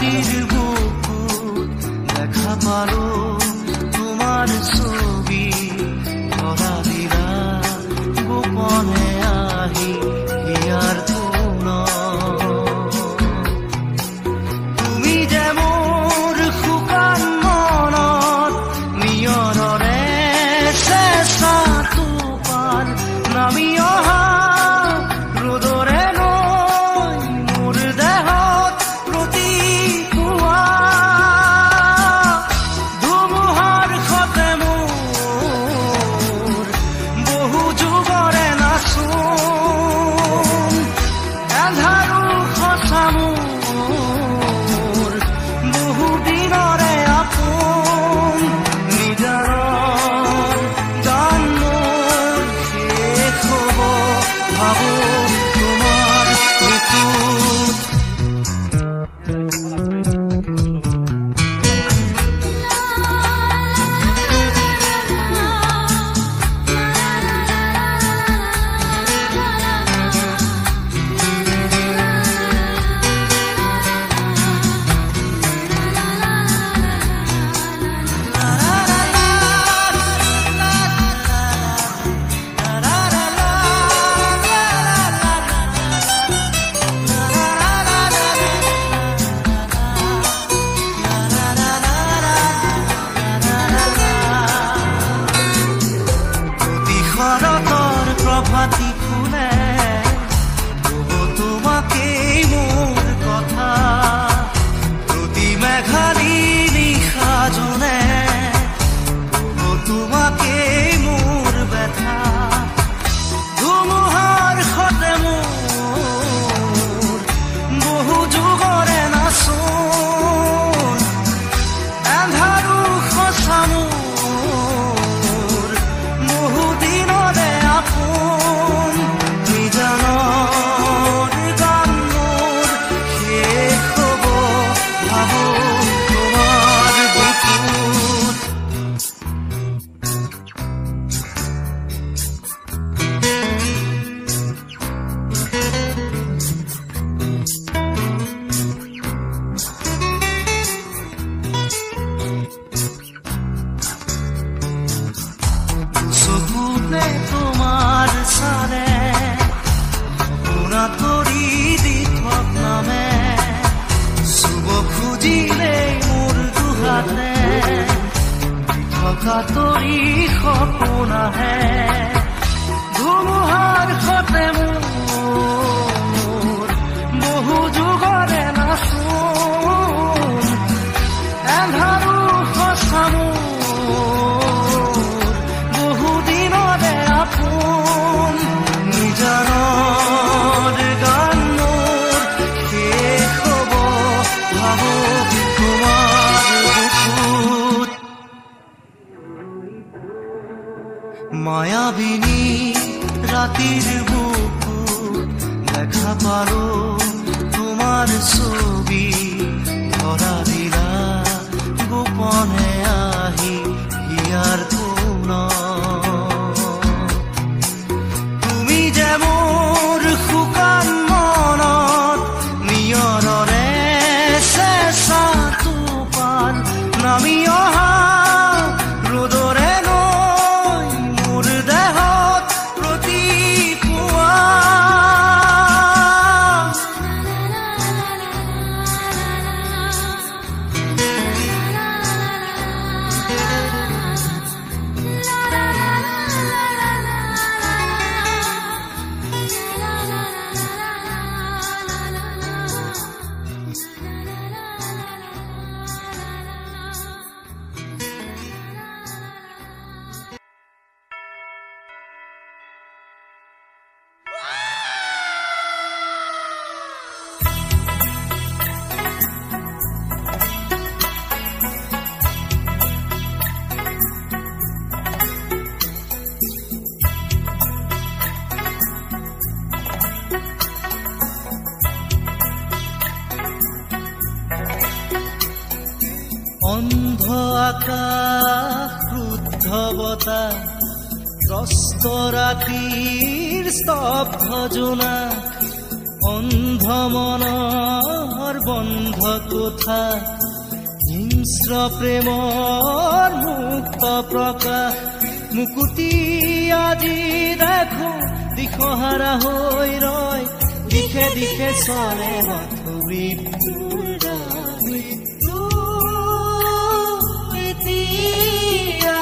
ৰাতিৰ বুকুত দেখা পালো তোমাৰ ছবি ধৰা দিলা গোপনে আহি হিয়াৰ কোন তুমি যে মোৰ শুকান মনত নিয়ৰৰে চেঁচা টোপাল নামি অহা ৰ'দৰে নৈ মোৰ দেহত প্ৰতিপুৱা ধুমুহাৰ সতে মোৰ বহু যুগৰে নাচোন এন্ধাৰো সঁচা মোৰ বহু দিনৰে আপোন নিজাৰৰ গান মোৰ শেষ হ'ব ভাবো তোমাৰ বুকুত শৰতৰ প্ৰভাতী ফুলে কব তোমাকেই মোৰ কথা প্ৰতি মেঘালী নিশা জোনে কব তোমাকেই মোৰ ব্যথা ধুমুহাৰ সতে মোৰ বহু যুগৰে নাচোন এন্ধাৰো সঁচা মোৰ বহু দিনৰে আপোন নিজানৰ গান মোৰ শেষ হ'ব ভাবো তোমাৰ বুকুত চকুতে তোমাৰ চালে সপোনাত কৰি দি থক নামে চুব খুজিলেই মোৰ দুহাতে থকা তৰি সপোন আহে ধুমুহাৰ সতে মোৰ বহু যুগৰে নাচোন এন্ধাৰো সঁচা মোৰ বহু দিনৰে আপোন নিজানৰ গান মোৰ শেষ হ'ব ভাবো তোমাৰ বুকুত মায়াবিনী ৰাতিৰ বুকুত দেখা পালো তোমাৰ ছবি ধৰা দিলা গোপনে আহি হিয়াৰ কোন তুমি যে মোৰ শুকান মনত নিয়ৰৰে চেঁচা টোপাল নামি অহা ৰ'দৰে নৈ মোৰ দেহত প্ৰতিপুৱা অন্ধ আকাশ ক্ৰুদ্ধ বতাহ ত্ৰস্ত ৰাতিৰ স্তব্ধ জোনাক অন্ধ মনৰ বন্ধ কোঠা হিংস্ৰ প্ৰেমৰ মুক্ত প্ৰকাশ মুকুতি আজি দেখো দিশহাৰা হৈ ৰয় দিশে দিশে চৰে মৃত্যু এতিয়া